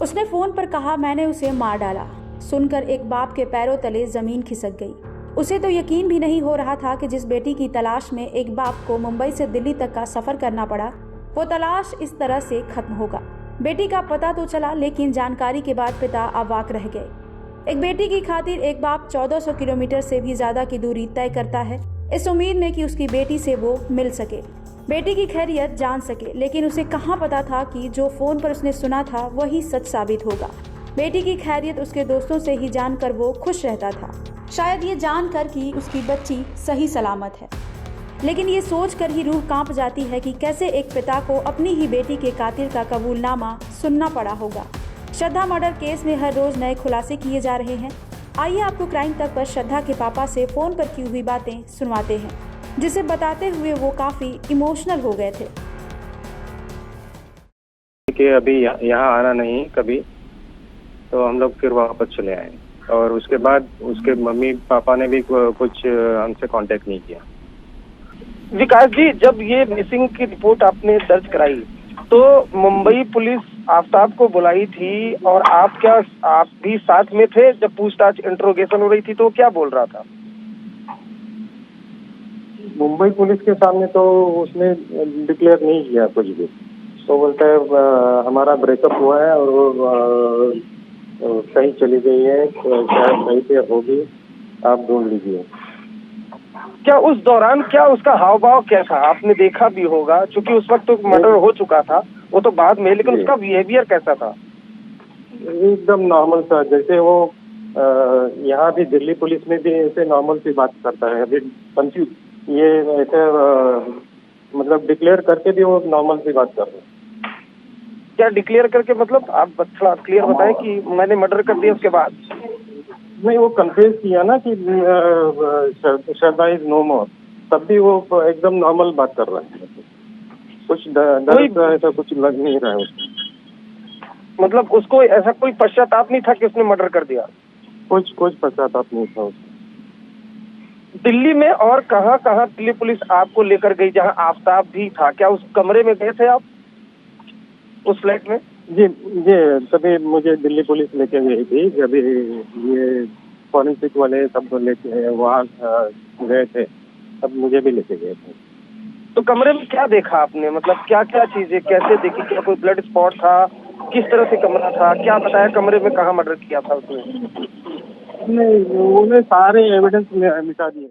उसने फोन पर कहा, मैंने उसे मार डाला। सुनकर एक बाप के पैरों तले जमीन खिसक गई। उसे तो यकीन भी नहीं हो रहा था कि जिस बेटी की तलाश में एक बाप को मुंबई से दिल्ली तक का सफर करना पड़ा, वो तलाश इस तरह से खत्म होगा। बेटी का पता तो चला, लेकिन जानकारी के बाद पिता अवाक रह गए। एक बेटी की खातिर एक बाप 1400 किलोमीटर से भी ज्यादा की दूरी तय करता है, इस उम्मीद में कि उसकी बेटी से वो मिल सके, बेटी की खैरियत जान सके। लेकिन उसे कहाँ पता था कि जो फोन पर उसने सुना था वही सच साबित होगा। बेटी की खैरियत उसके दोस्तों से ही जानकर वो खुश रहता था, शायद ये जानकर कि उसकी बच्ची सही सलामत है। लेकिन ये सोचकर ही रूह कांप जाती है कि कैसे एक पिता को अपनी ही बेटी के कातिल का कबूलनामा सुनना पड़ा होगा। श्रद्धा मर्डर केस में हर रोज नए खुलासे किए जा रहे हैं। आइए आपको क्राइम तक पर श्रद्धा के पापा से फोन पर की हुई बातें सुनवाते हैं, जिसे बताते हुए वो काफी इमोशनल हो गए थे। कि अभी यहाँ आना नहीं कभी, तो हम लोग फिर वापस चले आए और उसके बाद उसके मम्मी पापा ने भी कुछ हमसे कांटेक्ट नहीं किया। विकास जी, जब ये मिसिंग की रिपोर्ट आपने दर्ज कराई तो मुंबई पुलिस आफ्ताब को बुलाई थी और आप भी साथ में थे जब पूछताछ इंट्रोगेशन हो रही थी, तो क्या बोल रहा था? मुंबई पुलिस के सामने तो उसने डिक्लेयर नहीं किया कुछ भी। तो बोलता है हमारा ब्रेकअप हुआ है और वो कहीं चली गई है, शायद कहीं पे होगी, आप ढूंढ लीजिए। क्या उस दौरान उसका हाव भाव क्या था? आपने देखा भी होगा, क्योंकि उस वक्त तो मर्डर हो चुका था, वो तो बाद में, लेकिन उसका बिहेवियर कैसा था? एकदम नॉर्मल सा, जैसे वो यहाँ भी दिल्ली पुलिस में भी ऐसे नॉर्मल सी बात करता है। अभी कंफ्यूज ये ऐसे मतलब डिक्लेयर करके भी वो नॉर्मल सी बात कर रहे हैं। क्या डिक्लेयर करके मतलब? आप थोड़ा क्लियर बताएं कि मैंने मर्डर कर दिया उसके बाद। नहीं, वो कन्फेस किया ना कि श्रद्धा इज नो मोर, तब भी वो एकदम नॉर्मल बात कर रहा है। कुछ डर ऐसा कुछ लग नहीं रहा है उसको। मतलब उसको ऐसा कोई पश्चाताप नहीं था कि उसने मर्डर कर दिया? कुछ पश्चाताप नहीं था उसको। दिल्ली में और कहाँ दिल्ली पुलिस आपको लेकर गई जहाँ आफ्ताब भी था? क्या उस कमरे में गए थे आप, उस फ्लैट में? जी, तभी मुझे दिल्ली पुलिस लेके गई थी। जब ये फॉरेंसिक वाले सब लेके वहाँ गए थे, तब मुझे भी लेके गए थे। तो कमरे में क्या देखा आपने? मतलब क्या चीजें कैसे देखी? क्या कोई ब्लड स्पॉट था? किस तरह से कमरा था? क्या बताया कमरे में कहाँ मर्डर किया था उसने? नहीं, उन्हें सारे एविडेंस मिटा दिए।